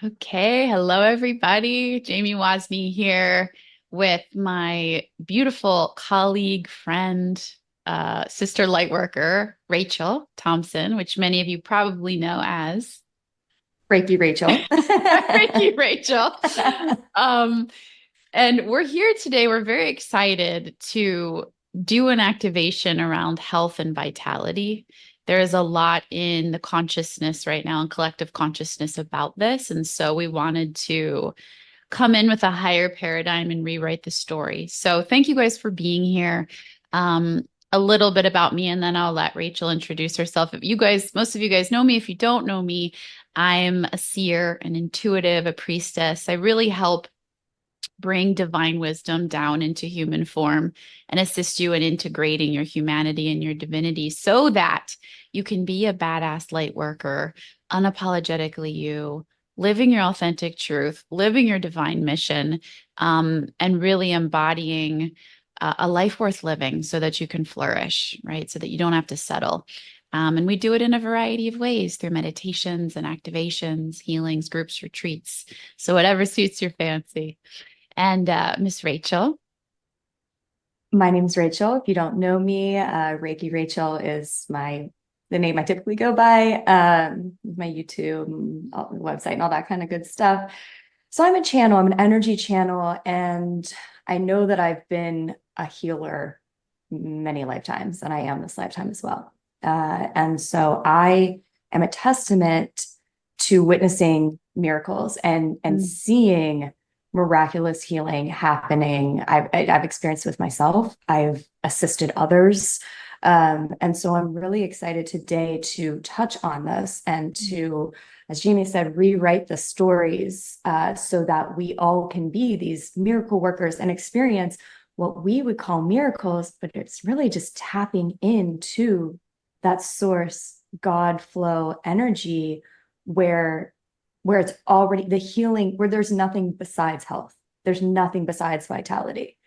Okay, hello everybody. Jamie Wozny here with my beautiful colleague, friend, sister lightworker, Rachel Thompson, which many of you probably know as Reiki Rachel. Reiki Rachel. Um, and we're here today. We're very excited to do an activation around health and vitality. There is a lot in the consciousness right now and collective consciousness about this. And so we wanted to come in with a higher paradigm and rewrite the story. So thank you guys for being here. A little bit about me, and then I'll let Rachel introduce herself. If you guys, most of you guys know me. If you don't know me, I'm a seer, an intuitive, a priestess. I really help bring divine wisdom down into human form and assist you in integrating your humanity and your divinity so that you can be a badass light worker, unapologetically you, living your authentic truth, living your divine mission, and really embodying a life worth living so that you can flourish, right? So that you don't have to settle. And we do it in a variety of ways through meditations and activations, healings, groups, retreats. So whatever suits your fancy. And Miss Rachel. My name's Rachel. If you don't know me, Reiki Rachel is the name I typically go by, my YouTube website and all that kind of good stuff. So I'm a channel, I'm an energy channel, and I know that I've been a healer many lifetimes, and I am this lifetime as well. And so I am a testament to witnessing miracles and Mm. seeing miraculous healing happening. I've experienced with myself. I've assisted others. And so I'm really excited today to touch on this and to, as Jamie said, rewrite the stories so that we all can be these miracle workers and experience what we would call miracles, but it's really just tapping into that source, God flow energy where it's already the healing, where there's nothing besides health. There's nothing besides vitality.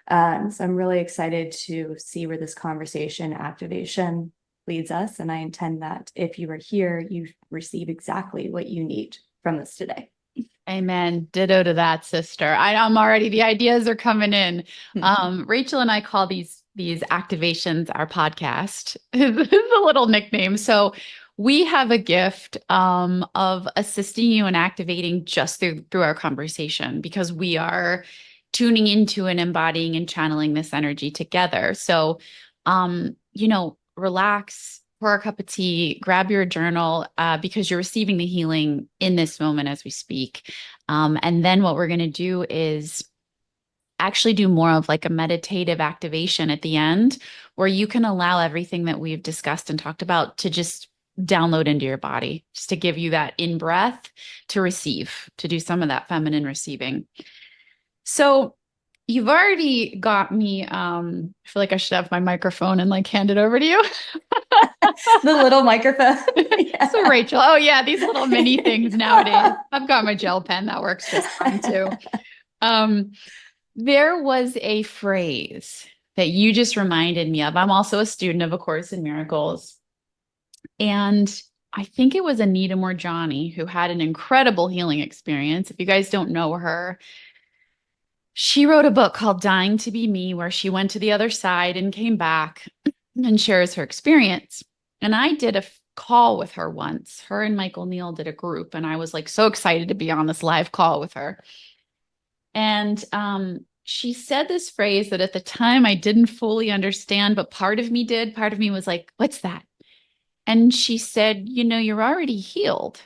So I'm really excited to see where this conversation activation leads us. And I intend that if you are here, you receive exactly what you need from this today. Amen. Ditto to that, sister. I'm already, the ideas are coming in. Rachel and I call these activations our podcast. It's a little nickname. So we have a gift of assisting you in activating just through our conversation because we are tuning into and embodying and channeling this energy together. So relax, pour a cup of tea, grab your journal because you're receiving the healing in this moment as we speak. And then what we're going to do is actually do more of like a meditative activation at the end where you can allow everything that we've discussed and talked about to just download into your body, just to give you that in breath to receive, to do some of that feminine receiving. So you've already got me. I feel like I should have my microphone and like hand it over to you. The little microphone. So Yeah. Rachel, oh yeah, these little mini things nowadays. I've got my gel pen that works just fine too. Um, there was a phrase that you just reminded me of. I'm also a student of A Course in Miracles, and I think it was Anita Morjani who had an incredible healing experience. If you guys don't know her, she wrote a book called Dying to Be Me, where she went to the other side and came back and shares her experience. And I did a call with her once. Her and Michael Neal did a group, and I was like so excited to be on this live call with her. And she said this phrase that at the time I didn't fully understand, but part of me did. Part of me was like, what's that? And she said, you're already healed.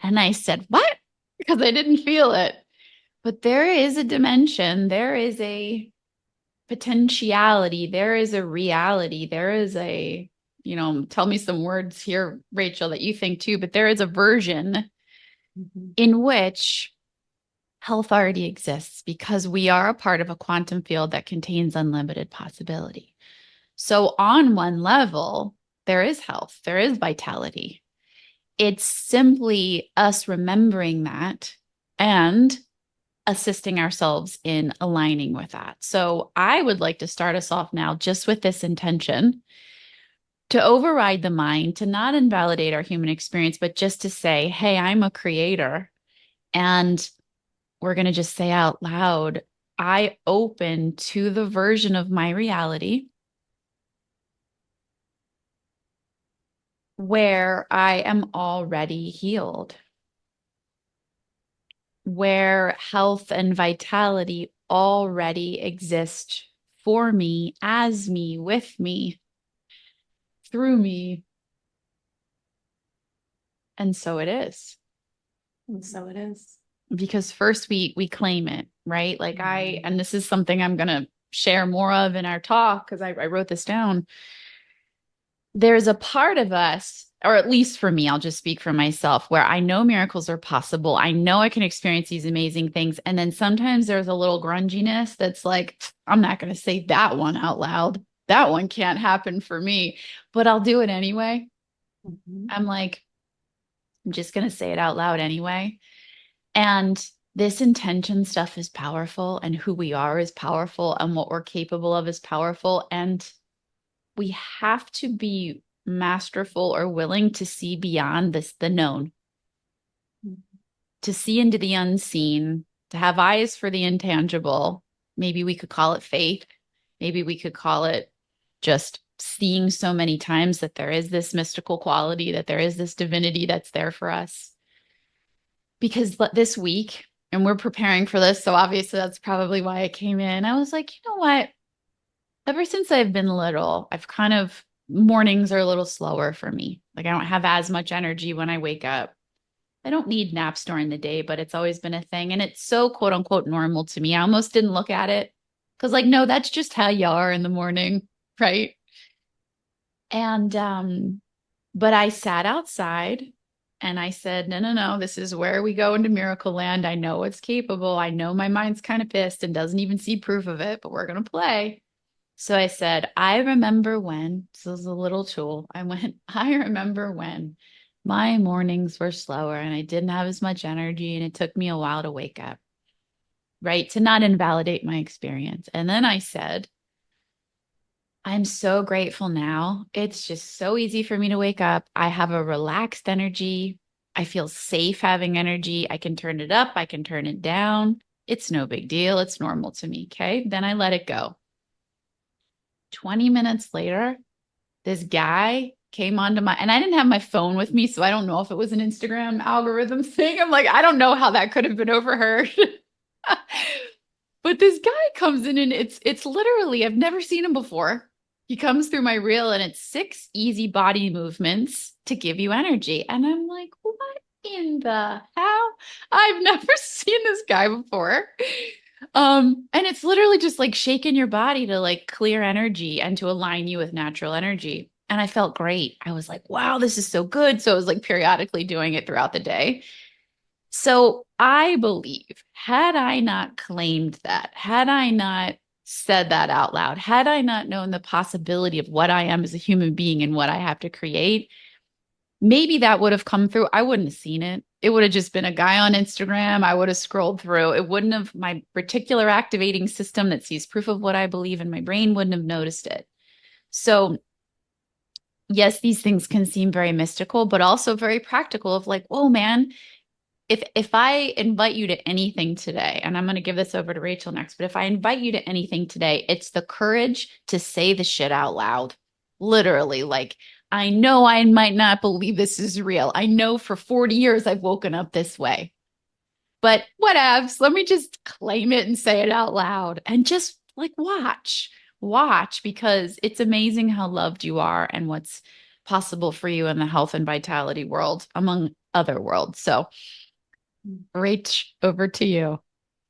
And I said, what? Because I didn't feel it. But there is a dimension, there is a potentiality, there is a reality, there is tell me some words here, Rachel, that you think too, but there is a version Mhm. in which health already exists because we are a part of a quantum field that contains unlimited possibility. So, on one level, there is health, there is vitality. It's simply us remembering that and assisting ourselves in aligning with that. So, I would like to start us off now just with this intention. to override the mind, to not invalidate our human experience, but just to say, hey, I'm a creator. And we're going to just say out loud, I open to the version of my reality where I am already healed, where health and vitality already exist for me, as me, with me, through me. And so it is. And so it is. Because first we claim it, right? Like and this is something I'm going to share more of in our talk because I wrote this down. There's a part of us, or at least for me, I'll just speak for myself, where I know miracles are possible. I know I can experience these amazing things. And then sometimes there's a little grunginess that's like, I'm not going to say that one out loud. That one can't happen for me, but I'll do it anyway. Mm-hmm. I'm like, I'm just going to say it out loud anyway. And this intention stuff is powerful, and who we are is powerful, and what we're capable of is powerful. And we have to be masterful or willing to see beyond the known, to see into the unseen, to have eyes for the intangible. Maybe we could call it faith. Maybe we could call it just seeing so many times that there is this mystical quality, that there is this divinity that's there for us. Because this week, and we're preparing for this, so obviously that's probably why I came in. I was like, you know what? Ever since I've been little, I've kind of mornings are a little slower for me. Like I don't have as much energy when I wake up. I don't need naps during the day, but it's always been a thing. And it's so quote unquote normal to me. I almost didn't look at it because, like, no, that's just how you are in the morning. Right. And, but I sat outside and I said, no, no, no, this is where we go into miracle land. I know it's capable. I know my mind's kind of pissed and doesn't even see proof of it, but we're going to play. So I said, I remember when, this was a little tool. I went, I remember when my mornings were slower and I didn't have as much energy and it took me a while to wake up, right? To not invalidate my experience. And then I said, I'm so grateful now. It's just so easy for me to wake up. I have a relaxed energy. I feel safe having energy. I can turn it up. I can turn it down. It's no big deal. It's normal to me. Okay. Then I let it go. 20 minutes later, this guy came onto and I didn't have my phone with me, so I don't know if it was an Instagram algorithm thing. I'm like, I don't know how that could have been overheard. But this guy comes in and it's literally, I've never seen him before. He comes through my reel and it's 6 easy body movements to give you energy. And I'm like, what in the hell? I've never seen this guy before. And it's literally just like shaking your body to like clear energy and to align you with natural energy. And I felt great. I was like, wow, this is so good. So I was like periodically doing it throughout the day. So I believe, had I not claimed that, had I not said that out loud, had I not known the possibility of what I am as a human being and what I have to create, maybe that would have come through. I wouldn't have seen it. It would have just been a guy on Instagram. I would have scrolled through. It wouldn't have, my reticular activating system that sees proof of what I believe in my brain wouldn't have noticed it. So, yes, these things can seem very mystical, but also very practical of like, whoa, man, if I invite you to anything today, and I'm going to give this over to Rachel next, but if I invite you to anything today, it's the courage to say the shit out loud. Literally, like, I know I might not believe this is real. I know for 40 years I've woken up this way. But whatevs, let me just claim it and say it out loud and just like watch, because it's amazing how loved you are and what's possible for you in the health and vitality world, among other worlds. So, Rach, over to you.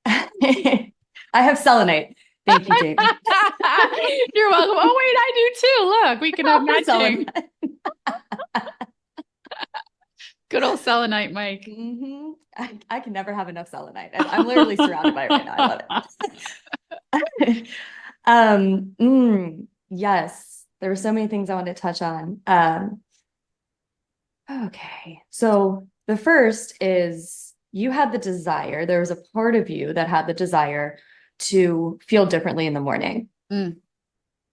I have selenite. Thank you, Jamie. You're welcome. Oh, wait, I do too. Look, we can have matching. Good old selenite, Mike. Mm-hmm. I can never have enough selenite. I'm literally surrounded by it right now. I love it. Yes, there were so many things I wanted to touch on. Okay, so the first is you had the desire. There was a part of you that had the desire to feel differently in the morning. Mm.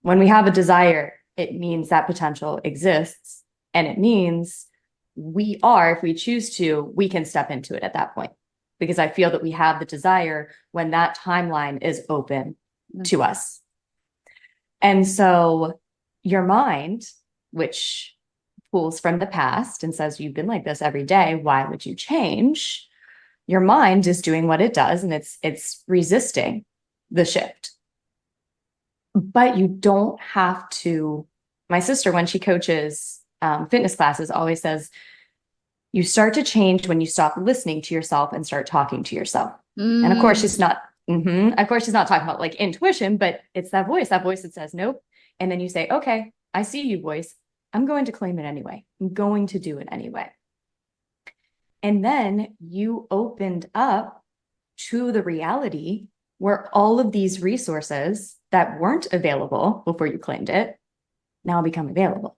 When we have a desire, It means that potential exists. And it means we are, if we choose to, we can step into it at that point. Because I feel that we have the desire when that timeline is open to us. And so your mind, which pulls from the past and says, you've been like this every day, why would you change? Your mind is doing what it does, and it's resisting the shift. But you don't have to. My sister, when she coaches fitness classes, always says, you start to change when you stop listening to yourself and start talking to yourself. And of course, she's not, of course, she's not talking about like intuition, but it's that voice that says, nope. And then you say, okay, I see you, voice. I'm going to claim it anyway. I'm going to do it anyway. And then you opened up to the reality where all of these resources that weren't available before you claimed it now become available.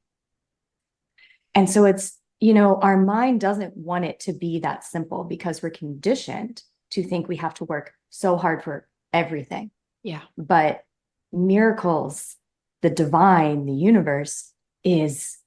And so it's, our mind doesn't want it to be that simple because we're conditioned to think we have to work so hard for everything. Yeah. But miracles, the divine, the universe is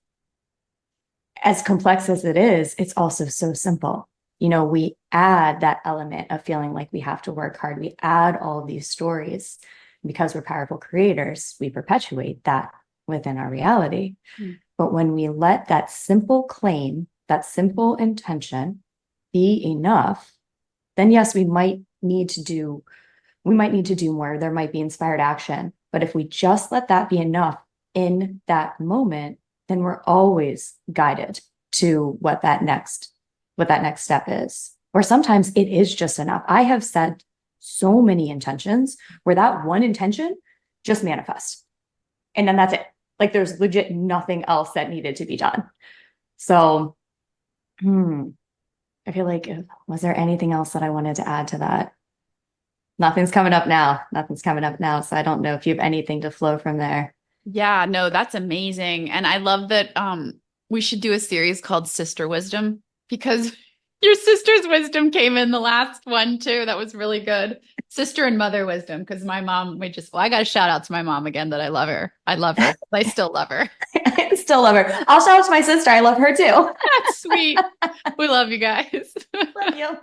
as complex as it is, it's also so simple. We add that element of feeling like we have to work hard. We add all of these stories because we're powerful creators. We perpetuate that within our reality. Mm. But when we let that simple claim, that simple intention be enough, then yes, we might need to do more. There might be inspired action. But if we just let that be enough in that moment, then we're always guided to what that next step is. Or sometimes it is just enough. I have said so many intentions where that one intention just manifests. And then that's it. Like there's legit nothing else that needed to be done. So, I feel like, was there anything else that I wanted to add to that? Nothing's coming up now. So I don't know if you have anything to flow from there. Yeah, no, that's amazing. And I love that we should do a series called Sister Wisdom because your sister's wisdom came in the last one too. That was really good. Sister and mother wisdom. Because my mom, I got to shout out to my mom again that I love her. I love her. I still love her. I still love her. I'll shout out to my sister. I love her too. That's sweet. We love you guys. Love you.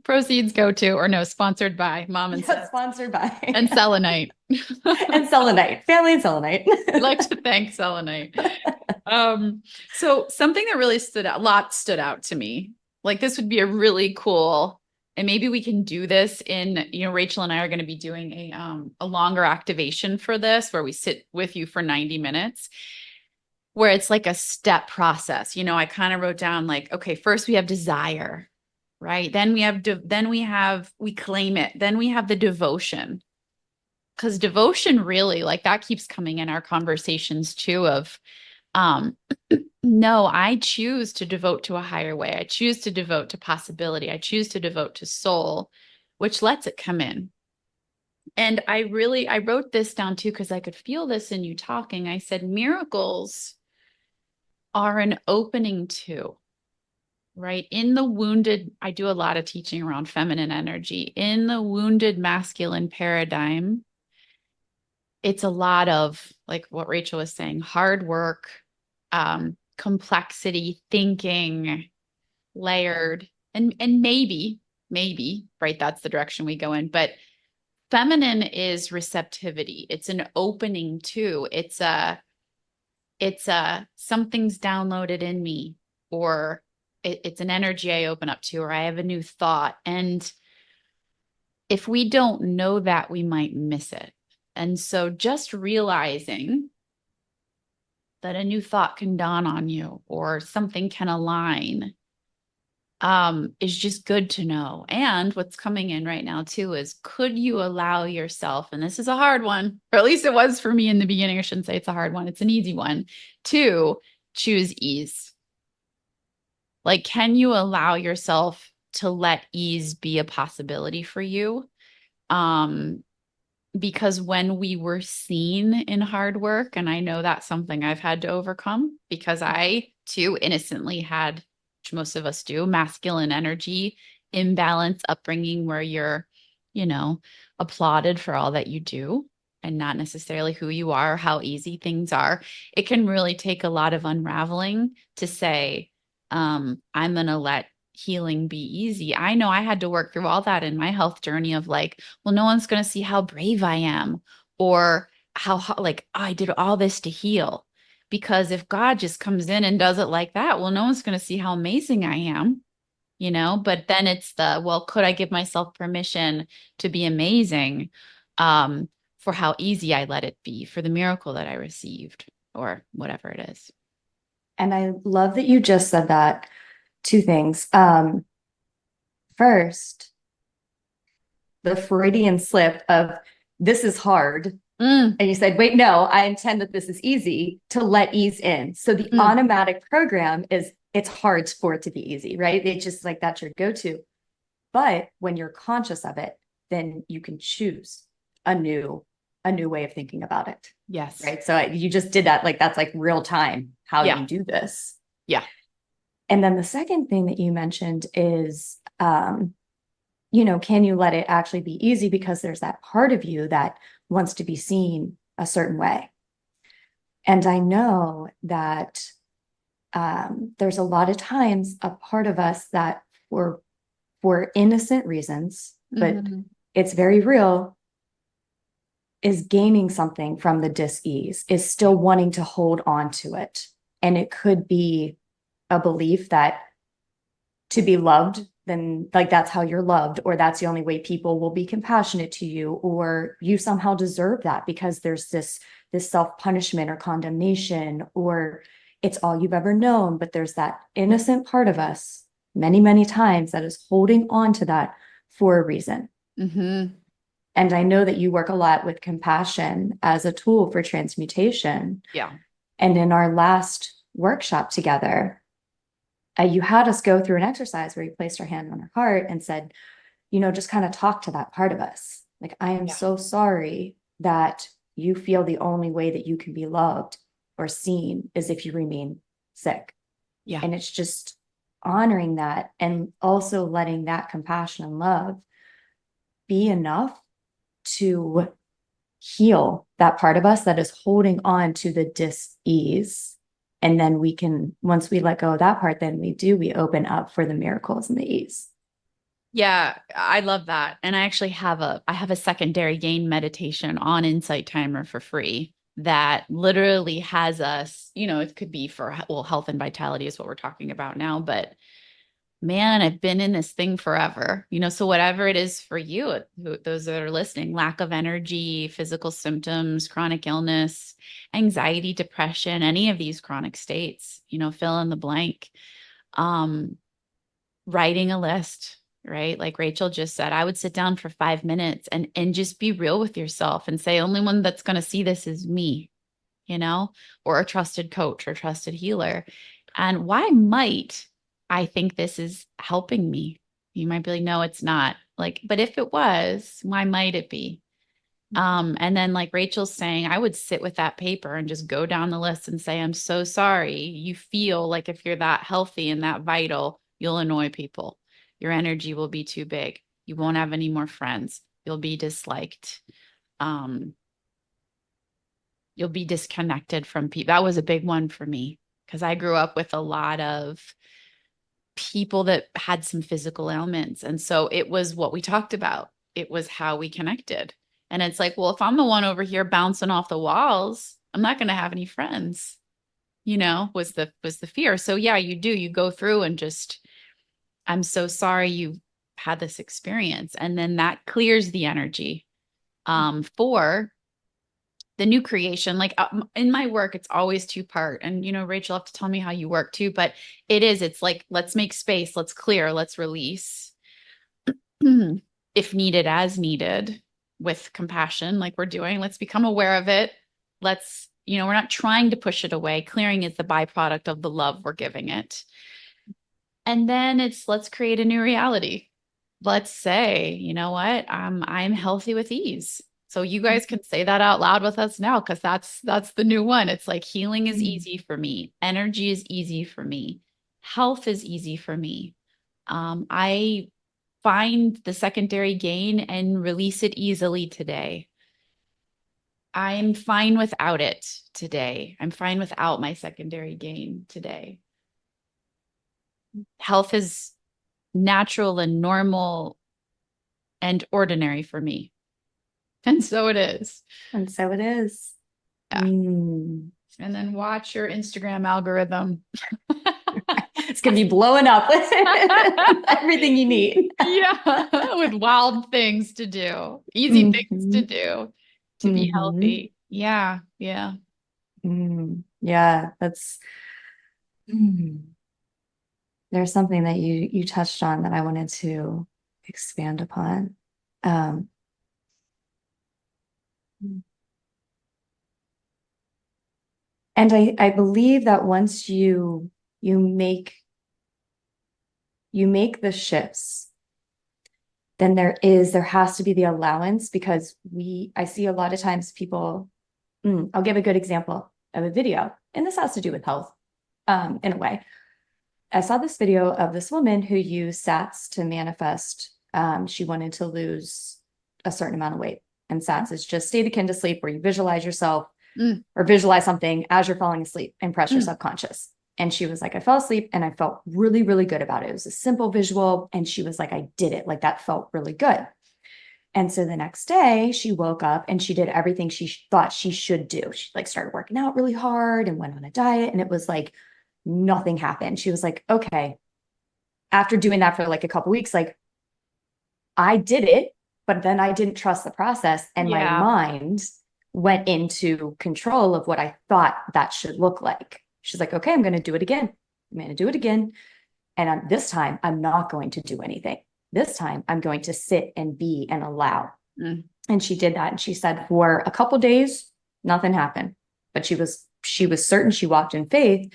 Proceeds go to, or no, sponsored by Mom and Sis. Sponsored by. And Selenite. And Selenite. Family and Selenite. I'd like to thank Selenite. So something that really stood out to me. Like this would be a really cool, and maybe we can do this Rachael and I are going to be doing a longer activation for this where we sit with you for 90 minutes where it's like a step process. I kind of wrote down like, okay, first we have desire, right? Then we claim it. Then we have the devotion. Because devotion really, like that keeps coming in our conversations too of, no, I choose to devote to a higher way. I choose to devote to possibility. I choose to devote to soul, which lets it come in. And I wrote this down too, because I could feel this in you talking. I said, miracles are an opening to, right? In the wounded, I do a lot of teaching around feminine energy. In the wounded masculine paradigm, it's a lot of like what Rachael was saying, hard work, complexity, thinking, layered, and maybe, right? That's the direction we go in. But feminine is receptivity. It's an opening too. It's something's downloaded in me, or it's an energy I open up to, or I have a new thought. And if we don't know that, we might miss it. And so just realizing that a new thought can dawn on you or something can align is just good to know. And what's coming in right now too is, could you allow yourself, and this is a hard one, or at least it was for me in the beginning, I shouldn't say it's a hard one, it's an easy one, to choose ease. Like, can you allow yourself to let ease be a possibility for you? Because when we were seen in hard work, and I know that's something I've had to overcome because I too innocently had, which most of us do, masculine energy, imbalance, upbringing where you're, applauded for all that you do. and not necessarily who you are or how easy things are. It can really take a lot of unraveling to say, I'm going to let healing be easy. I know I had to work through all that in my health journey of like, well, no one's going to see how brave I am or how like I did all this to heal. Because if God just comes in and does it like that, well, no one's going to see how amazing I am, but then it's well, could I give myself permission to be amazing, for how easy I let it be, for the miracle that I received, or whatever it is. And I love that you just said that. Two things. First, the Freudian slip of this is hard. Mm, And you said, wait, no, I intend that this is easy to let ease in. So the mm, automatic program is it's hard for it to be easy, right? It's just like that's your go-to. But when you're conscious of it, then you can choose a new way of thinking about it. yes. Right. So you just did that. Like that's like real time how Yeah. you do this. Yeah. And then the second thing that you mentioned is, can you let it actually be easy because there's that part of you that wants to be seen a certain way. And I know that there's a lot of times a part of us that for innocent reasons, but Hmm. it's very real, is gaining something from the dis-ease, is Yeah. still wanting to hold on to it. And it could be a belief that to be loved, then like that's how you're loved, or that's the only way people will be compassionate to you, or you somehow deserve that because there's this self-punishment or condemnation, or it's all you've ever known. But there's that innocent part of us many, many times that is holding on to that for a reason. Hmm. And I know that you work a lot with compassion as a tool for transmutation. Yeah. And in our last workshop together, you had us go through an exercise where you placed our hand on our heart and said, just kind of talk to that part of us. Like, I am Yeah. so sorry that you feel the only way that you can be loved or seen is if you remain sick. Yeah. And it's just honoring that and also letting that compassion and love be enough to heal that part of us that is holding on to the dis-ease. And then we can, once we let go of that part, then we open up for the miracles and the ease. Yeah, I love that. And I have a secondary gain meditation on Insight Timer for free that literally has us, it could be for, well, health and vitality is what we're talking about now, but man, I've been in this thing forever, so whatever it is for you, those that are listening, lack of energy, physical symptoms, chronic illness, anxiety, depression, any of these chronic states, fill in the blank. Um, Writing a list, right? Like Rachel just said, I would sit down for 5 minutes and just be real with yourself and say, only one that's going to see this is me, or a trusted coach or trusted healer. And why might I think this is helping me? You might be like, no, it's not. Like, but if it was, why might it be? And then like Rachel's saying, I would sit with that paper and just go down the list and say, I'm so sorry. You feel like if you're that healthy and that vital, you'll annoy people. Your energy will be too big. You won't have any more friends. You'll be disliked. Um, you'll be disconnected from people. That was a big one for me because I grew up with a lot of people that had some physical ailments. And so it was what we talked about. It was how we connected. And it's like, well, if I'm the one over here bouncing off the walls, I'm not going to have any friends, was the fear. So yeah, you do. You go through and just, I'm so sorry you had this experience. And then that clears the energy for the new creation. Like in my work, it's always two part. And, Rachel, have to tell me how you work too, but it's like, let's make space, let's clear, let's release if needed, as needed, with compassion, like we're doing. Let's become aware of it. We're not trying to push it away. Clearing is the byproduct of the love we're giving it. And then let's create a new reality. Let's say, you know what? I'm healthy with ease. So you guys can say that out loud with us now, because that's the new one. It's like healing is easy for me. Energy is easy for me. Health is easy for me. I find the secondary gain and release it easily today. I'm fine without it today. I'm fine without my secondary gain today. Health is natural and normal and ordinary for me. And so it is. And so it is. Yeah. Mm. And then watch your Instagram algorithm. It's going to be blowing up with everything you need. Yeah, with wild things to do, easy things to Mhm. do to be Mhm. healthy. Yeah, yeah. Yeah, that's mm. There's something that you touched on that I wanted to expand upon. Um, and I believe that once you make you make the shifts, then there has to be the allowance because I see a lot of times people, I'll give a good example of a video, and this has to do with health, in a way. I saw this video of this woman who used SATs to manifest. She wanted to lose a certain amount of weight. And SATs is just state akin to sleep, where you visualize yourself Mm, or visualize something as you're falling asleep, impress your mm. subconscious. And she was like, I fell asleep and I felt really, really good about it. It was a simple visual. And she was like, I did it. Like that felt really good. And so the next day she woke up and she did everything she thought she should do. She like started working out really hard and went on a diet. And it was like nothing happened. She was like, okay, after doing that for like a couple weeks, like I did it, but then I didn't trust the process. And my Yeah, mind went into control of what I thought that should look like. She's like, okay, I'm going to do it again. I'm going to do it again. And this time, I'm not going to do anything. This time, I'm going to sit and be and allow. mm. And she did that. And she said for a couple days, nothing happened. But she was certain, she walked in faith.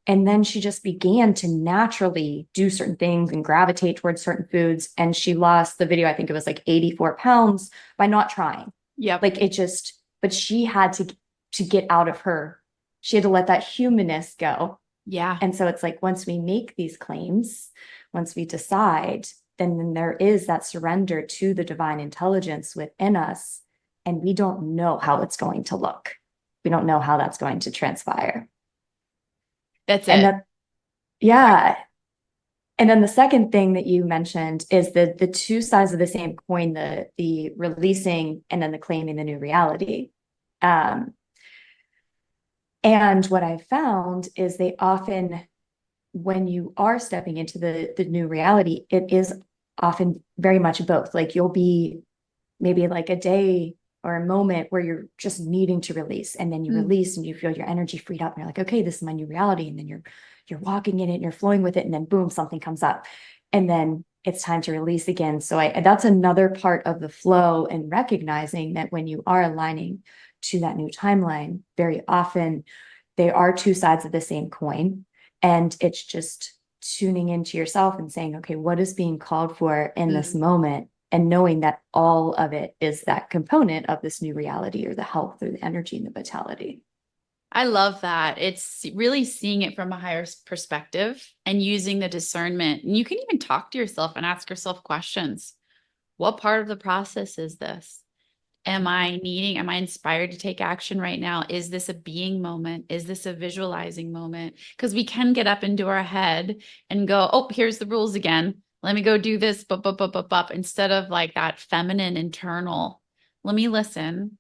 And then she just began to naturally do certain things and gravitate towards certain foods. And she lost the video, I think it was like 84 pounds by not trying. Yep. Like it just, but she had to get out of her, she had to let that humanness go. Yeah. And so it's like once we make these claims, once we decide, then there is that surrender to the divine intelligence within us. And we don't know how it's going to look. We don't know how that's going to transpire. That's And it. that, yeah. And then the second thing that you mentioned is the two sides of the same coin, the releasing and then the claiming the new reality. Um, and what I found is they often, when you are stepping into the new reality, it is often very much both. Like you'll be maybe like a day or a moment where you're just needing to release, and then you Mm. release and you feel your energy freed up and you're like, okay, this is my new reality. And then you're walking in it and you're flowing with it, and then boom, something comes up. And then it's time to release again. So that's another part of the flow, and recognizing that when you are aligning to that new timeline, very often they are two sides of the same coin. And it's just tuning into yourself and saying, okay, what is being called for in this Mm. moment? And knowing that all of it is that component of this new reality, or the health or the energy and the vitality. I love that. It's really seeing it from a higher perspective and using the discernment. And you can even talk to yourself and ask yourself questions. What part of the process is this? Am I inspired to take action right now? Is this a being moment? Is this a visualizing moment? Because we can get up into our head and go, oh, here's the rules again. Let me go do this, instead of like that feminine internal, let me listen,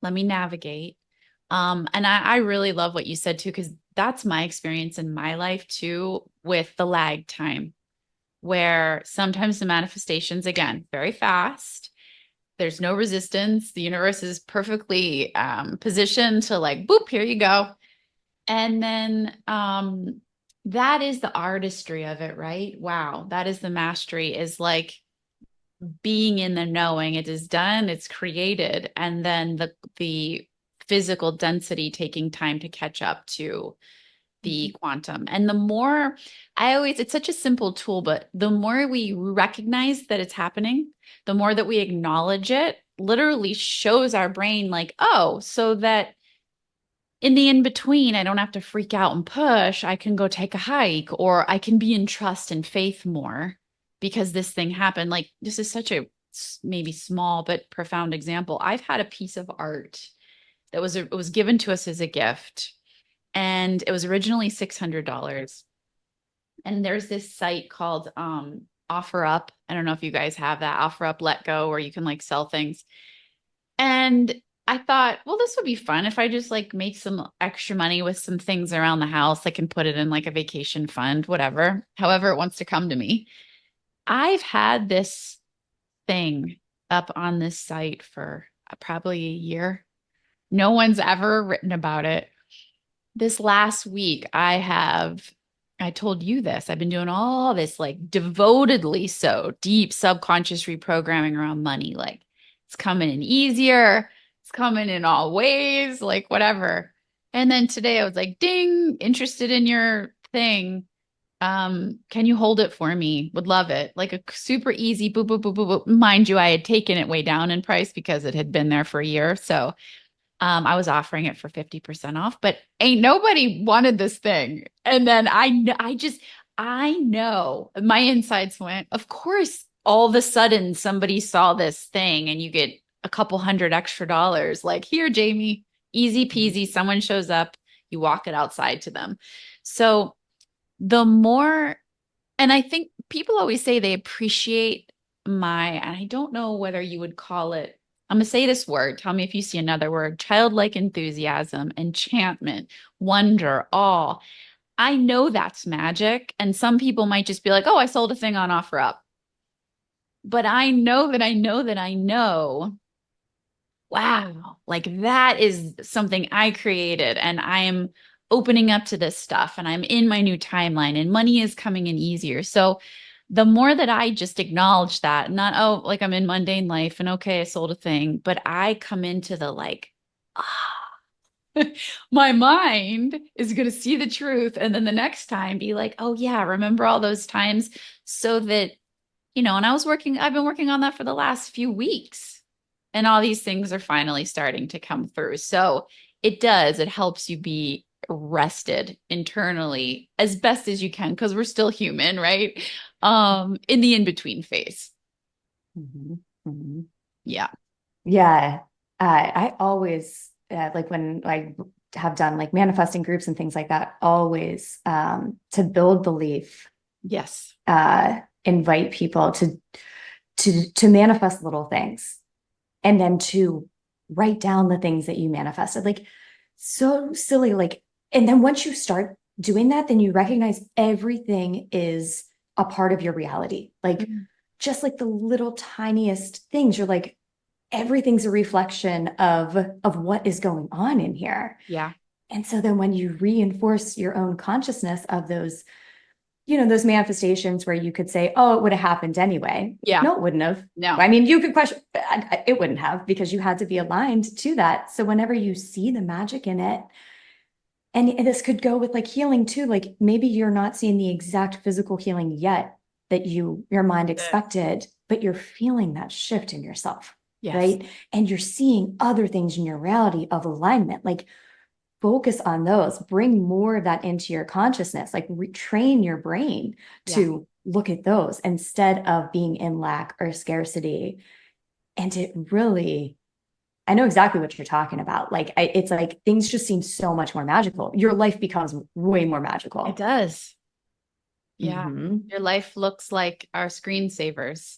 let me navigate. And I really love what you said too, because that's my experience in my life too, with the lag time, where sometimes the manifestations, again, very fast. There's no resistance. The universe is perfectly positioned to like, boop, here you go. And then that is the artistry of it, right? Wow. That is the mastery, is like being in the knowing it is done, it's created, and then the physical density taking time to catch up to the quantum. And the more it's such a simple tool, but the more we recognize that it's happening, the more that we acknowledge it, literally shows our brain, like, oh, so that in the in between, I don't have to freak out and push. I can go take a hike, or I can be in trust and faith more because this thing happened. Like, this is such a maybe small but profound example. I've had a piece of art that it was given to us as a gift, and it was originally $600. And there's this site called OfferUp. I don't know if you guys have that, OfferUp Let Go, where you can like sell things. And I thought, well, this would be fun if I just like make some extra money with some things around the house. I can put it in like a vacation fund, whatever, however it wants to come to me. I've had this thing up on this site for probably a year. No one's ever written about it. This last week, I told you this, I've been doing all this like devotedly so deep subconscious reprogramming around money. Like it's coming in easier, it's coming in all ways, like whatever. And then today I was like, ding, interested in your thing. Can you hold it for me? Would love it. Like a super easy boop, boop, boop, boop, boop. Mind you, I had taken it way down in price because it had been there for a year. So I was offering it for 50% off, but ain't nobody wanted this thing. And then I know my insides went, of course, all of a sudden somebody saw this thing and you get a couple hundred extra dollars. Like, here, Jamie, easy peasy. Someone shows up, you walk it outside to them. So the more, and I think people always say they appreciate and I don't know whether you would call it, I'm going to say this word. Tell me if you see another word: childlike enthusiasm, enchantment, wonder, awe. I know that's magic. And some people might just be like, oh, I sold a thing on OfferUp. But I know that I know that I know, wow, like that is something I created and I am opening up to this stuff and I'm in my new timeline and money is coming in easier. So the more that I just acknowledge that, not, oh, like I'm in mundane life and okay, I sold a thing, but I come into the like, ah, my mind is going to see the truth. And then the next time be like, oh, yeah, remember all those times, so that, and I've been working on that for the last few weeks. And all these things are finally starting to come through. So it helps you be rested internally as best as you can, because we're still human, right? In the in-between phase. Mm-hmm. Mm-hmm. Yeah. Yeah. I always, like when I have done like manifesting groups and things like that, always to build belief, Yes. invite people to manifest little things and then to write down the things that you manifested. Like, so silly. Like, and then once you start doing that, then you recognize everything is a part of your reality. Like, just like the little tiniest things, you're like, everything's a reflection of what is going on in here. Yeah. And so then when you reinforce your own consciousness of those, those manifestations where you could say, oh, it would have happened anyway. Yeah. No, it wouldn't have. No. I mean, you could question, it wouldn't have, because you had to be aligned to that. So whenever you see the magic in it, and this could go with like healing too, like maybe you're not seeing the exact physical healing yet that your mind expected, but you're feeling that shift in yourself. Yes. Right. And you're seeing other things in your reality of alignment. Like, focus on those, bring more of that into your consciousness, like retrain your brain to look at those instead of being in lack or scarcity. And it really, I know exactly what you're talking about. Like, it's like things just seem so much more magical. Your life becomes way more magical. It does. Yeah. Mm-hmm. Your life looks like our screensavers.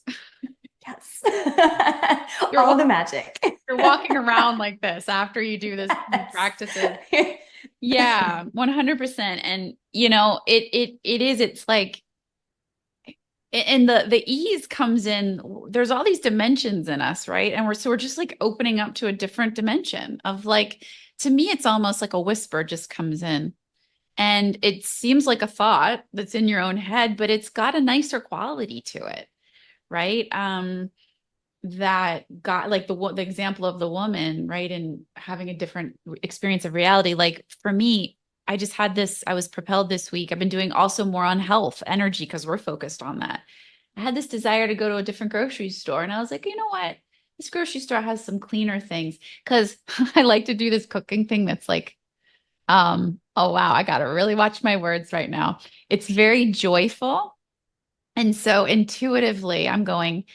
Yes. All the magic. You're walking around like this after you do this practices. Yeah, 100%. And it's like, and the ease comes in. There's all these dimensions in us, right? And we're just like opening up to a different dimension of like, to me, it's almost like a whisper just comes in. And it seems like a thought that's in your own head, but it's got a nicer quality to it, right? That got like the example of the woman, right? And having a different experience of reality. Like for me, I was propelled this week. I've been doing also more on health, energy, because we're focused on that. I had this desire to go to a different grocery store. And I was like, you know what? This grocery store has some cleaner things. Cause I like to do this cooking thing that's like, oh wow, I gotta really watch my words right now. It's very joyful. And so intuitively, I'm going,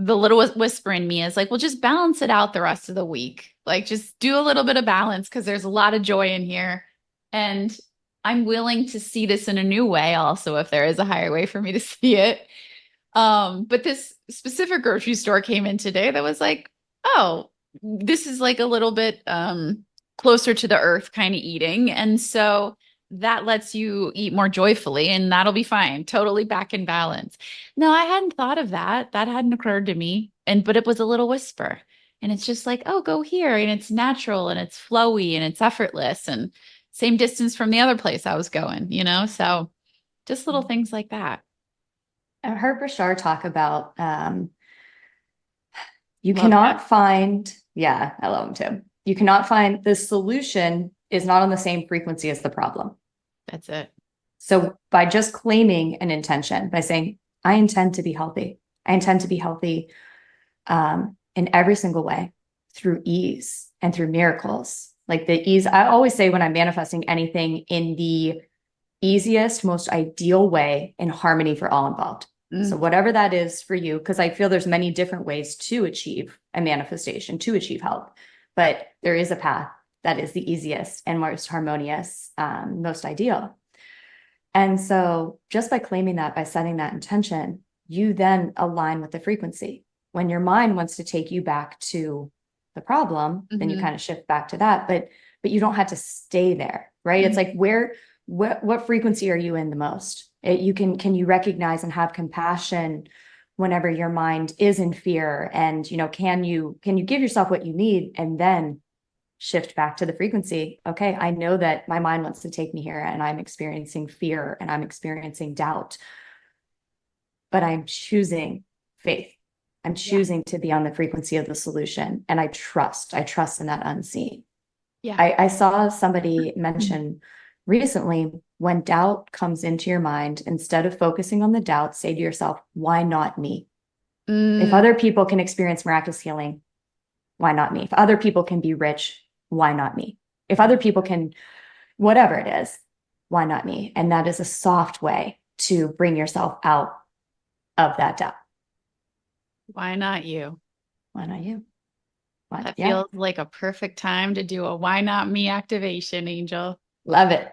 the little whisper in me is like, well, just balance it out the rest of the week. Like, just do a little bit of balance because there's a lot of joy in here. And I'm willing to see this in a new way also, if there is a higher way for me to see it. But this specific grocery store came in today that was like, oh, this is like a little bit closer to the earth kind of eating. And so that lets you eat more joyfully and that'll be fine. Totally back in balance. No, I hadn't thought of that. That hadn't occurred to me. But it was a little whisper. And it's just like, oh, go here. And it's natural and it's flowy and it's effortless and same distance from the other place I was going, you know? So just little things like that. I heard Bashar talk about you Love cannot that. find, yeah, I love him too. You cannot find the solution is not on the same frequency as the problem. That's it. So by just claiming an intention, by saying, I intend to be healthy, I intend to be healthy in every single way through ease and through miracles. Like the ease, I always say when I'm manifesting anything in the easiest, most ideal way in harmony for all involved. So whatever that is for you, because I feel there's many different ways to achieve a manifestation, to achieve health, but there is a path that is the easiest and most harmonious, most ideal. And so just by claiming that, by setting that intention, you then align with the frequency. When your mind wants to take you back to the problem, then you kind of shift back to that, but you don't have to stay there, right? It's like what frequency are you in the most? Can you recognize and have compassion whenever your mind is in fear? And, can you give yourself what you need and then shift back to the frequency? Okay, I know that my mind wants to take me here and I'm experiencing fear and I'm experiencing doubt, but I'm choosing faith. I'm choosing to be on the frequency of the solution. And I trust in that unseen. Yeah. I saw somebody mention recently, when doubt comes into your mind, instead of focusing on the doubt, say to yourself, why not me? If other people can experience miraculous healing, why not me? If other people can be rich, why not me? If other people can, whatever it is, why not me? And that is a soft way to bring yourself out of that doubt. Why not you? Why not you? That feels like a perfect time to do a why not me activation, Angel. Love it.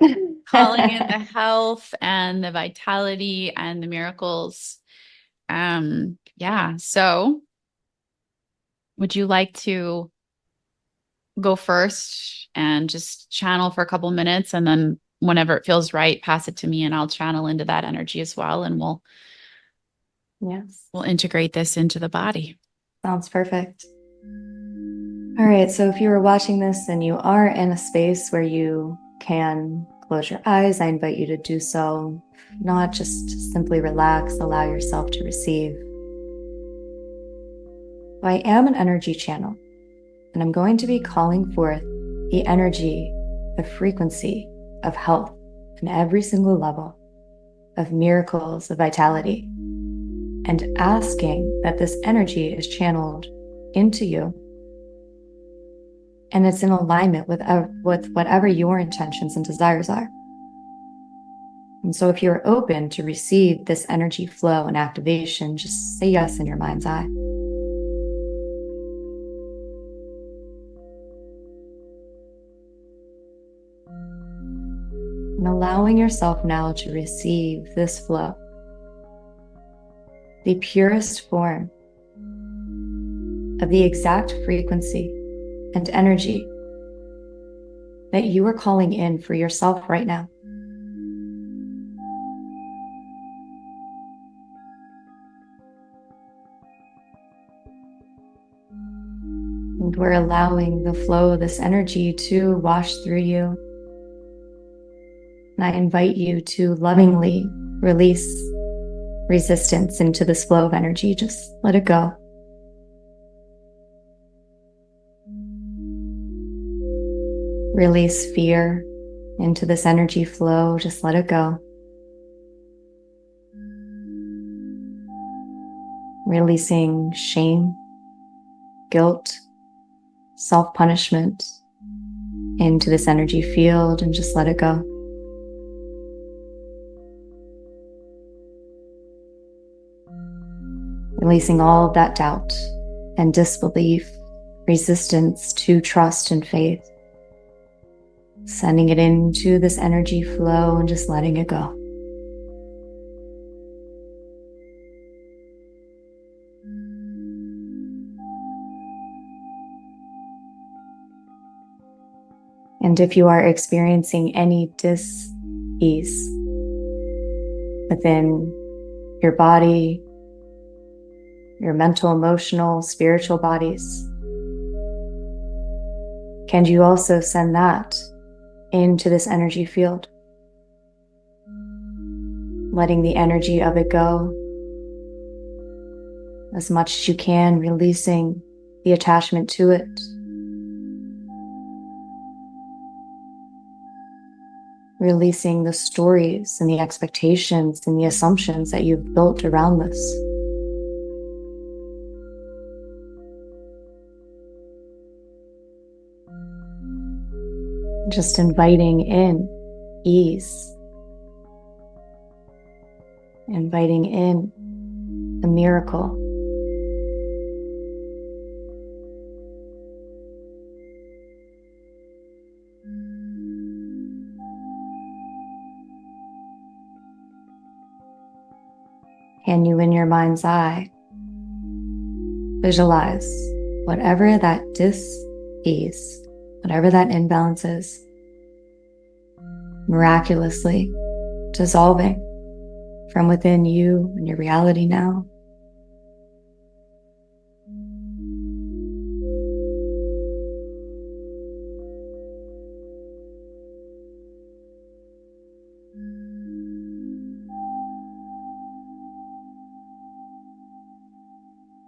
Calling in the health and the vitality and the miracles. Yeah. So would you like to go first and just channel for a couple minutes and then whenever it feels right, pass it to me and I'll channel into that energy as well. And we'll integrate this into the body. Sounds perfect. All right. So if you are watching this and you are in a space where you can close your eyes, I invite you to do so. If not, just simply relax, allow yourself to receive. I am an energy channel, and I'm going to be calling forth the energy, the frequency of health in every single level, of miracles, of vitality, and asking that this energy is channeled into you. And it's in alignment with whatever your intentions and desires are. And so if you're open to receive this energy flow and activation, just say yes in your mind's eye. And allowing yourself now to receive this flow, the purest form of the exact frequency and energy that you are calling in for yourself right now. And we're allowing the flow of this energy to wash through you. And I invite you to lovingly release resistance into this flow of energy. Just let it go. Release fear into this energy flow. Just let it go. Releasing shame, guilt, self-punishment into this energy field and just let it go. releasing all of that doubt and disbelief, resistance to trust and faith, sending it into this energy flow and just letting it go. And if you are experiencing any dis-ease within your body, your mental, emotional, spiritual bodies, can you also send that into this energy field? Letting the energy of it go as much as you can, releasing the attachment to it. Releasing the stories and the expectations and the assumptions that you've built around this. Just inviting in ease, inviting in the miracle. Can you, in your mind's eye, visualize whatever that dis-ease, whatever that imbalance is, miraculously dissolving from within you and your reality now?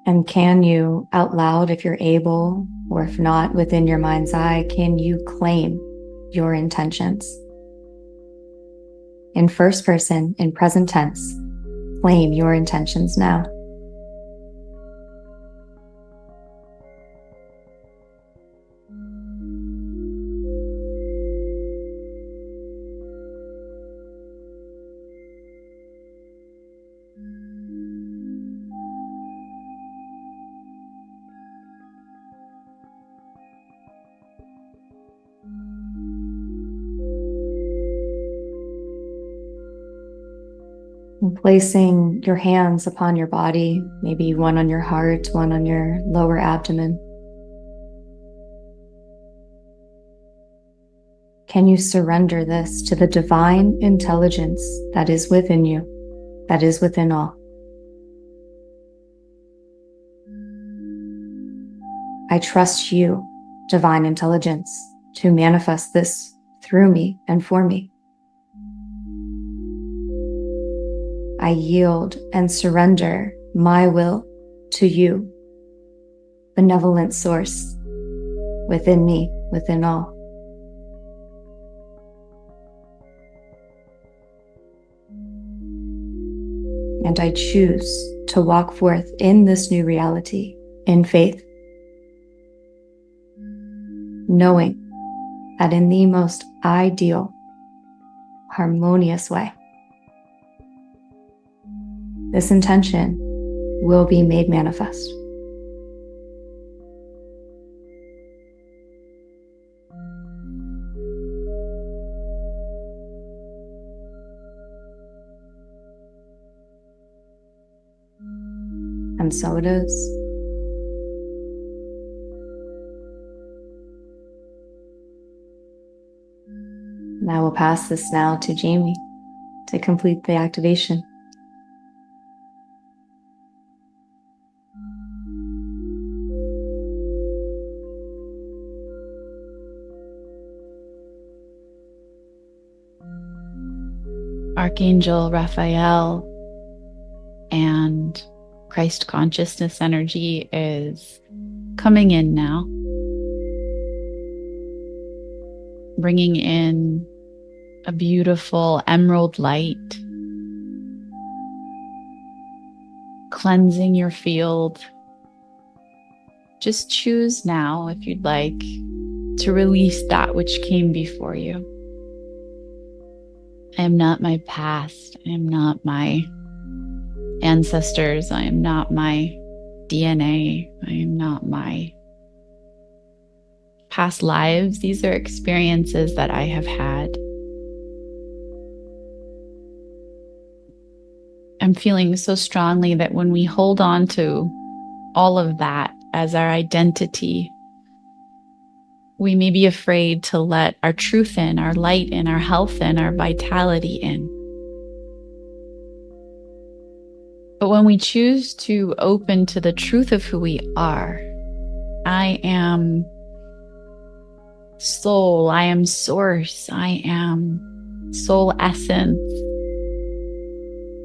And can you, out loud, if you're able, or if not within your mind's eye, can you claim your intentions? In first person, in present tense, claim your intentions now. And placing your hands upon your body, maybe one on your heart, one on your lower abdomen. Can you surrender this to the divine intelligence that is within you, that is within all? I trust you, divine intelligence, to manifest this through me and for me. I yield and surrender my will to you, benevolent source within me, within all. And I choose to walk forth in this new reality in faith, knowing that in the most ideal, harmonious way, this intention will be made manifest. And so it is. And I will pass this now to Jamie to complete the activation. Archangel Raphael and Christ consciousness energy is coming in now, bringing in a beautiful emerald light, cleansing your field. Just choose now, if you'd like, to release that which came before you. I am not my past. I am not my ancestors. I am not my DNA. I am not my past lives. These are experiences that I have had. I'm feeling so strongly that when we hold on to all of that as our identity, we may be afraid to let our truth in, our light in, our health in, our vitality in. But when we choose to open to the truth of who we are, I am soul, I am source, I am soul essence,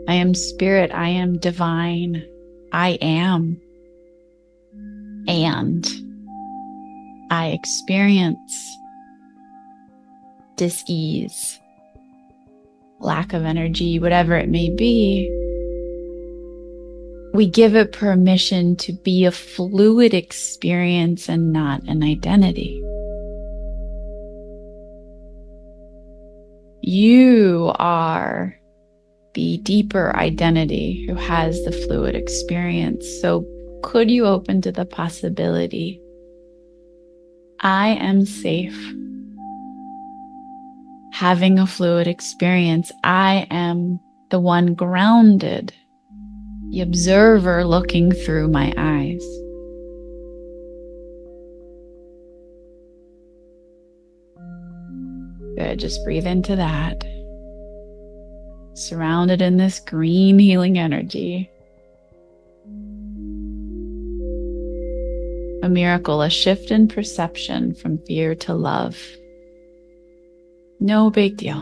I am spirit, I am divine, I am, and I experience dis-ease, lack of energy, whatever it may be. We give it permission to be a fluid experience and not an identity. You are the deeper identity who has the fluid experience. So could you open to the possibility? I am safe having a fluid experience. I am the one grounded, the observer looking through my eyes. Good, just breathe into that. Surrounded in this green healing energy. A miracle, a shift in perception from fear to love. No big deal.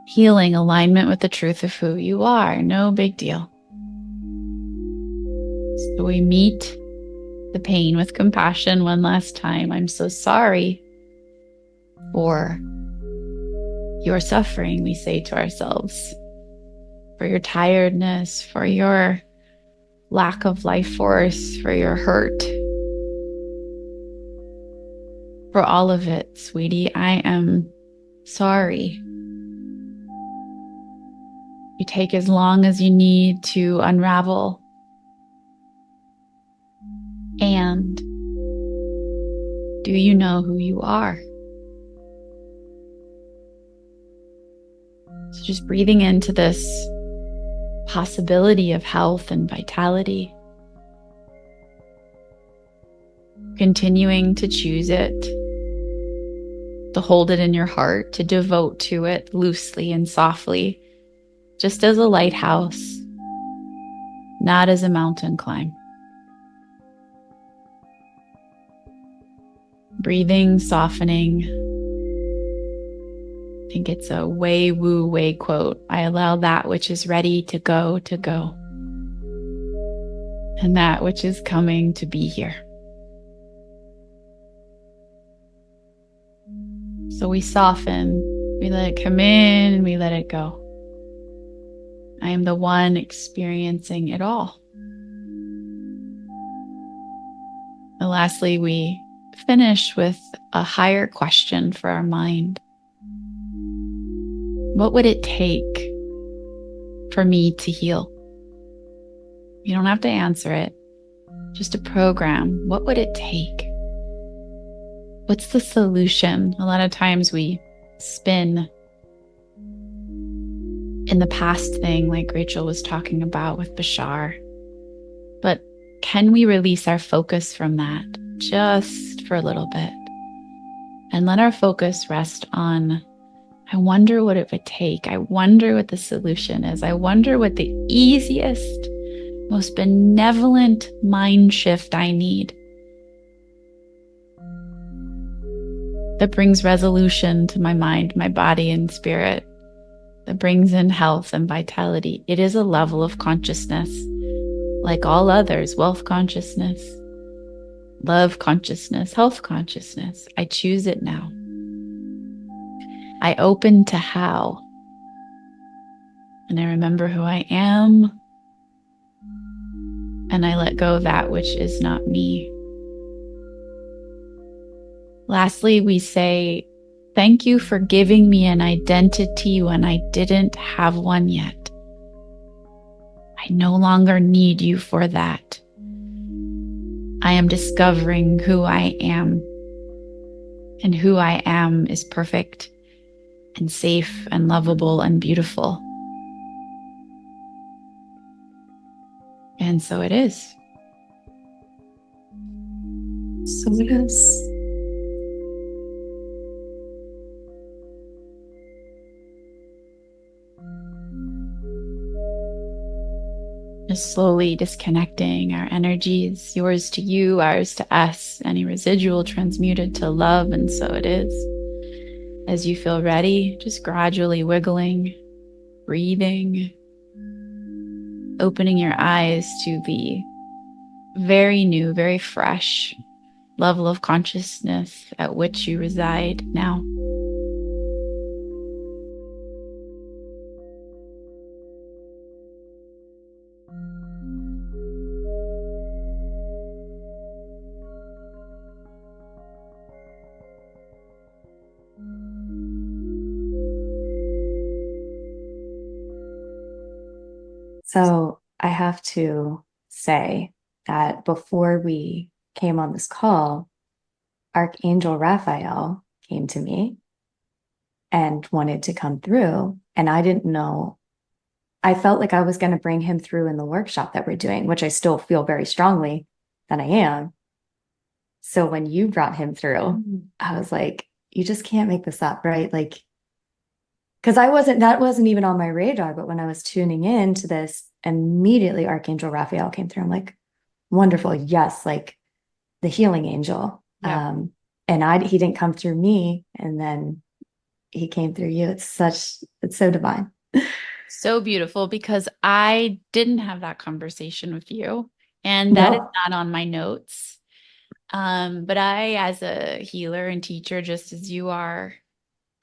Healing, alignment with the truth of who you are. No big deal. So we meet the pain with compassion one last time. I'm so sorry for your suffering, we say to ourselves, for your tiredness, for your lack of life force, for your hurt, for all of it, sweetie. I am sorry. You take as long as you need to unravel. And do you know who you are? So just breathing into this possibility of health and vitality. Continuing to choose it, to hold it in your heart, to devote to it loosely and softly, just as a lighthouse, not as a mountain climb. Breathing, softening. I think it's a Wei Wu Wei quote. I allow that which is ready to go, and that which is coming to be here. So we soften, we let it come in, and we let it go. I am the one experiencing it all. And lastly, we finish with a higher question for our mind. What would it take for me to heal? You don't have to answer it. Just a program. What would it take? What's the solution? A lot of times we spin in the past thing, like Rachel was talking about with Bashar. But can we release our focus from that just for a little bit and let our focus rest on, I wonder what it would take. I wonder what the solution is. I wonder what the easiest, most benevolent mind shift I need that brings resolution to my mind, my body, and spirit, that brings in health and vitality. It is a level of consciousness, like all others: wealth consciousness, love consciousness, health consciousness. I choose it now. I open to how, and I remember who I am, and I let go of that which is not me. Lastly, we say Thank you for giving me an identity when I didn't have one yet. I no longer need you for that. I am discovering who I am, and who I am is perfect and safe and lovable and beautiful. And so it is. So it is. Just slowly disconnecting our energies, yours to you, ours to us, any residual transmuted to love, and so it is. As you feel ready, just gradually wiggling, breathing, opening your eyes to the very new, very fresh level of consciousness at which you reside now. So I have to say that before we came on this call, Archangel Raphael came to me and wanted to come through. And I didn't know, I felt like I was going to bring him through in the workshop that we're doing, which I still feel very strongly that I am. So when you brought him through, I was like, you just can't make this up, right? Like, because that wasn't even on my radar. But when I was tuning in to this, immediately Archangel Raphael came through. I'm like, wonderful. Yes, like the healing angel. Yeah. And he didn't come through me, and then he came through you. It's so divine. So beautiful, because I didn't have that conversation with you, and that is No. not on my notes. But I, as a healer and teacher, just as you are,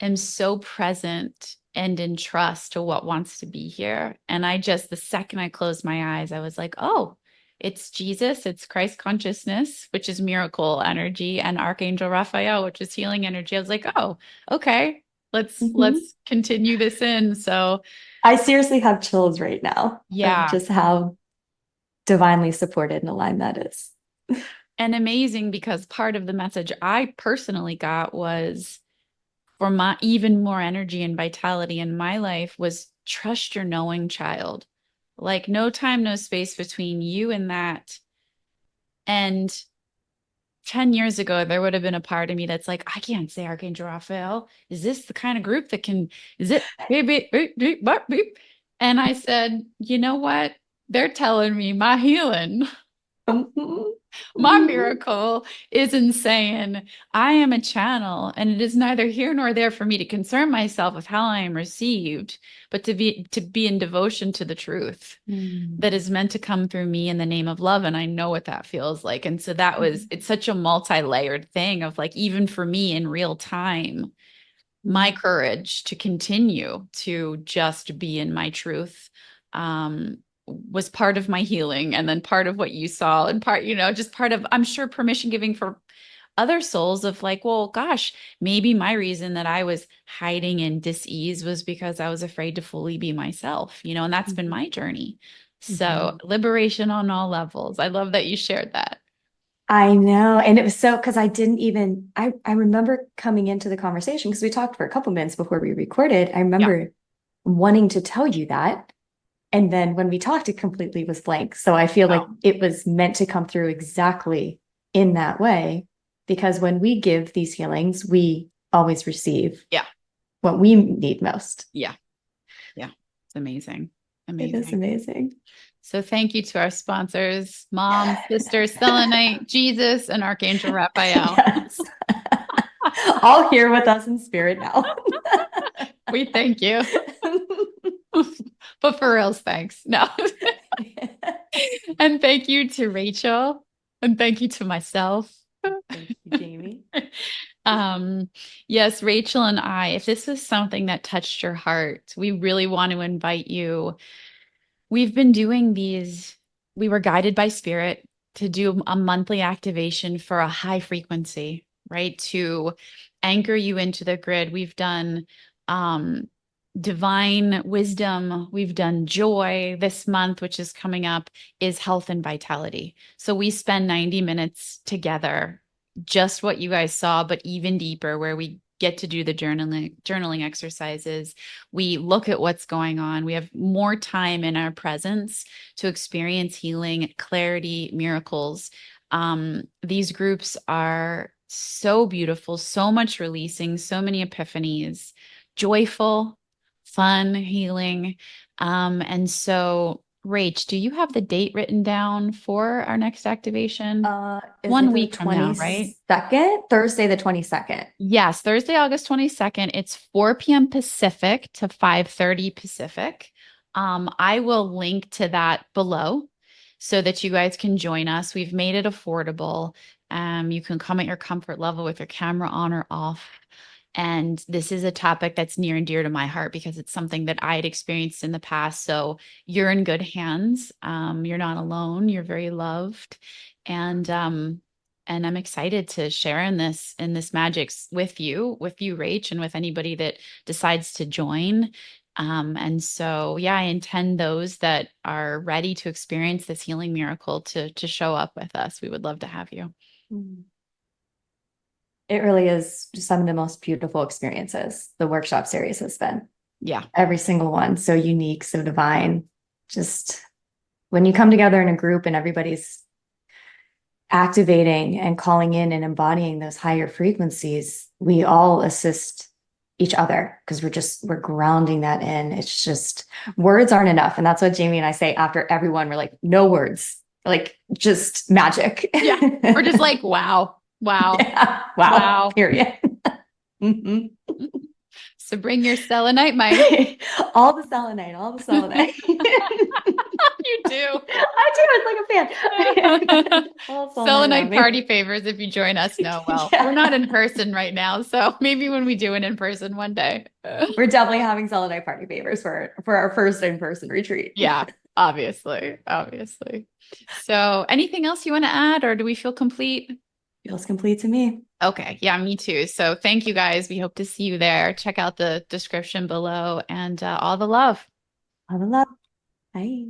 am so present and in trust to what wants to be here. And the second I closed my eyes, I was like, oh, it's Jesus, it's Christ consciousness, which is miracle energy, and Archangel Raphael, which is healing energy. I was like, oh, okay, Mhm. let's continue this in. So I seriously have chills right now of yeah. just how divinely supported and aligned that is. And amazing, because part of the message I personally got was, for my even more energy and vitality in my life, was trust your knowing child. Like, no time, no space between you and that. And 10 years ago, there would have been a part of me that's like, I can't say Archangel Raphael. Is this the kind of group that can, is it beep, beep, beep, beep, beep, beep? And I said, you know what? They're telling me my healing. Mhm. My Mhm. miracle is insane. I am a channel, and it is neither here nor there for me to concern myself with how I am received, but to be in devotion to the truth Mhm. that is meant to come through me in the name of love. And I know what that feels like. And so it's such a multi-layered thing of, like, even for me in real time, my Mhm. courage to continue to just be in my truth was part of my healing, and then part of what you saw, and part, just part of, I'm sure, permission giving for other souls of, like, well, gosh, maybe my reason that I was hiding in dis-ease was because I was afraid to fully be myself, and that's been Mhm. my journey. So Mhm. liberation on all levels. I love that you shared that. I know. And it was so because I remember coming into the conversation because we talked for a couple minutes before we recorded. I Yeah. remember wanting to tell you that. And then when we talked, it completely was blank. So I feel like Wow. it was meant to come through exactly in that way. Because when we give these healings, we always receive Yeah. what we need most. Yeah. Yeah. It's amazing. It is Amazing. amazing. So thank you to our sponsors, Mom, Sister, Selenite, Jesus, and Archangel Raphael. Yes. All here with us in spirit now. We thank you. But for reals, thanks. No. And thank you to Rachel. And thank you to myself. Thank you, Jamie. Um, yes, Rachel and I, if this was something that touched your heart, we really want to invite you. We've been doing these, we were guided by spirit to do a monthly activation for a high frequency, right? To anchor you into the grid. We've done um, divine wisdom. We've done joy. This month, which is coming up, is health and vitality. So we spend 90 minutes together, just what you guys saw, but even deeper, where we get to do the journaling exercises. We look at what's going on. We have more time in our presence to experience healing, clarity, miracles. These groups are so beautiful, so much releasing, so many epiphanies, joyful, fun, healing. And so, Rach, do you have the date written down for our next activation? Is it One the week from now, right? 22nd? Thursday the 22nd. Yes, Thursday, August 22nd. It's 4 p.m. Pacific to 5:30 Pacific. I will link to that below so that you guys can join us. We've made it affordable. You can come at your comfort level with your camera on or off. And this is a topic that's near and dear to my heart because it's something that I had experienced in the past. So you're in good hands. You're not alone. You're very loved. And I'm excited to share in this magic with you, Rach, and with anybody that decides to join. And so, yeah, I intend those that are ready to experience this healing miracle to show up with us. We would love to have you. It really is just some of the most beautiful experiences the workshop series has been. Yeah. Every single one, so unique, so divine. Just when you come together in a group and everybody's activating and calling in and embodying those higher frequencies, we all assist each other because we're grounding that in. It's just words aren't enough. And that's what Jamie and I say after everyone. We're like, no words, like just magic. Yeah. We're just like, wow, wow, Yeah. Wow. wow. Period. Mm-hmm. So bring your selenite, Mike. All the selenite, all the selenite. You do. I do. It's like a fan. All Selenite me. party favors if you join us. No, well, Yeah. we're not in person right now, so maybe when we do an in person one day. We're definitely having selenite party favors for our first in-person retreat. Yeah, obviously, obviously. So, anything else you want to add, or do we feel complete? Feels complete to me. Okay, yeah, me too. So, thank you guys. We hope to see you there. Check out the description below and all the love. All the love. Bye.